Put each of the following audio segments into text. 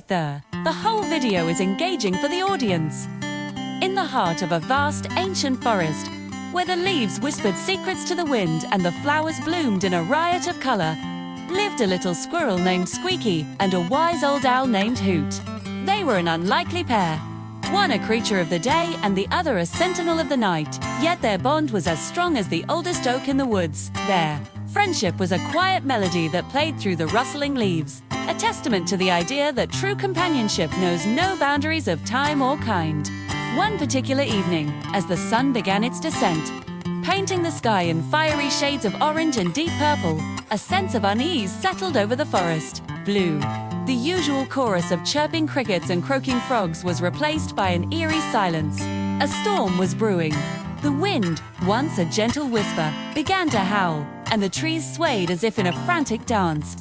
there. The whole video is engaging for the audience. In the heart of a vast, ancient forest, where the leaves whispered secrets to the wind and the flowers bloomed in a riot of color, lived a little squirrel named Squeaky and a wise old owl named Hoot. They were an unlikely pair, one a creature of the day and the other a sentinel of the night, yet their bond was as strong as the oldest oak in the woods. Their friendship was a quiet melody that played through the rustling leaves, a testament to the idea that true companionship knows no boundaries of time or kind. One particular evening, as the sun began its descent, painting the sky in fiery shades of orange and deep purple, a sense of unease settled over the forest. Blue. The usual chorus of chirping crickets and croaking frogs was replaced by an eerie silence. A storm was brewing. The wind, once a gentle whisper, began to howl, and the trees swayed as if in a frantic dance.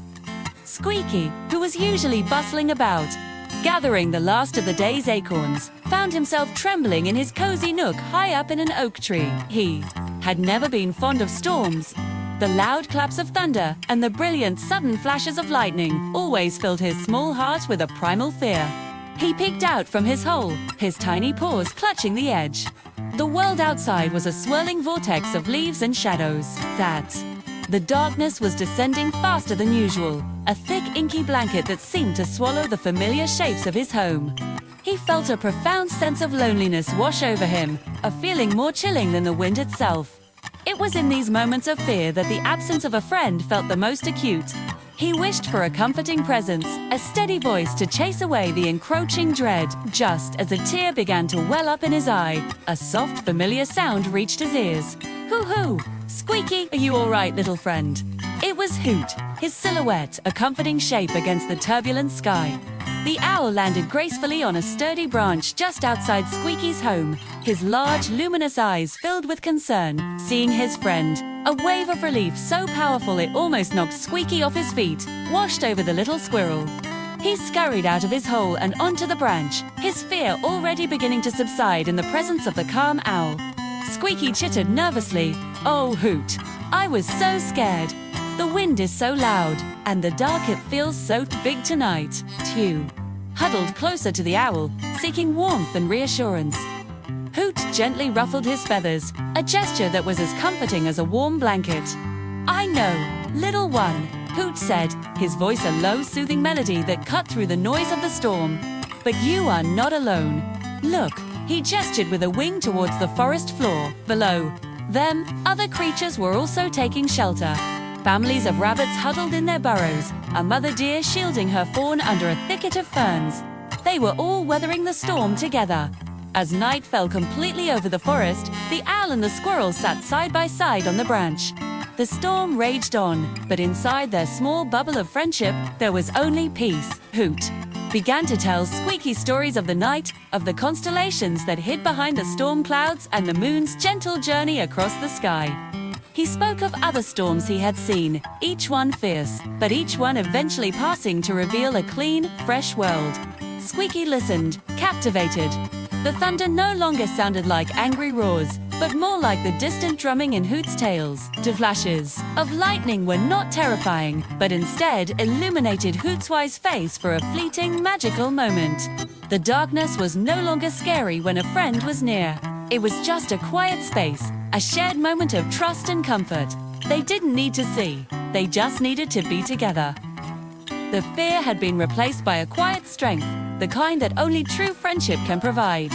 Squeaky, who was usually bustling about, gathering the last of the day's acorns, found himself trembling in his cozy nook high up in an oak tree. He had never been fond of storms. The loud claps of thunder and the brilliant sudden flashes of lightning always filled his small heart with a primal fear. He peeked out from his hole, his tiny paws clutching the edge. The world outside was a swirling vortex of leaves and shadows. The darkness was descending faster than usual, a thick inky blanket that seemed to swallow the familiar shapes of his home. He felt a profound sense of loneliness wash over him, a feeling more chilling than the wind itself. It was in these moments of fear that the absence of a friend felt the most acute. He wished for a comforting presence, a steady voice to chase away the encroaching dread. Just as a tear began to well up in his eye, a soft, familiar sound reached his ears. Hoo-hoo! Squeaky, are you all right, little friend? It was Hoot, his silhouette a comforting shape against the turbulent sky. The owl landed gracefully on a sturdy branch just outside Squeaky's home, his large, luminous eyes filled with concern, seeing his friend. A wave of relief so powerful it almost knocked Squeaky off his feet, washed over the little squirrel. He scurried out of his hole and onto the branch, his fear already beginning to subside in the presence of the calm owl. Squeaky chittered nervously, "Oh, Hoot, I was so scared. The wind is so loud, and the dark it feels so big tonight." Tew huddled closer to the owl, seeking warmth and reassurance. Hoot gently ruffled his feathers, a gesture that was as comforting as a warm blanket. "I know, little one," Hoot said, his voice a low, soothing melody that cut through the noise of the storm. "But you are not alone. Look," he gestured with a wing towards the forest floor. Below them, other creatures were also taking shelter. Families of rabbits huddled in their burrows, a mother deer shielding her fawn under a thicket of ferns. They were all weathering the storm together. As night fell completely over the forest, the owl and the squirrel sat side by side on the branch. The storm raged on, but inside their small bubble of friendship, there was only peace. Hoot began to tell Squeaky stories of the night, of the constellations that hid behind the storm clouds and the moon's gentle journey across the sky. He spoke of other storms he had seen, each one fierce, but each one eventually passing to reveal a clean, fresh world. Squeaky listened, captivated. The thunder no longer sounded like angry roars, but more like the distant drumming in Hoot's tails. The flashes of lightning were not terrifying, but instead illuminated Hoot's wise face for a fleeting, magical moment. The darkness was no longer scary when a friend was near. It was just a quiet space, a shared moment of trust and comfort. They didn't need to see, they just needed to be together. The fear had been replaced by a quiet strength, the kind that only true friendship can provide.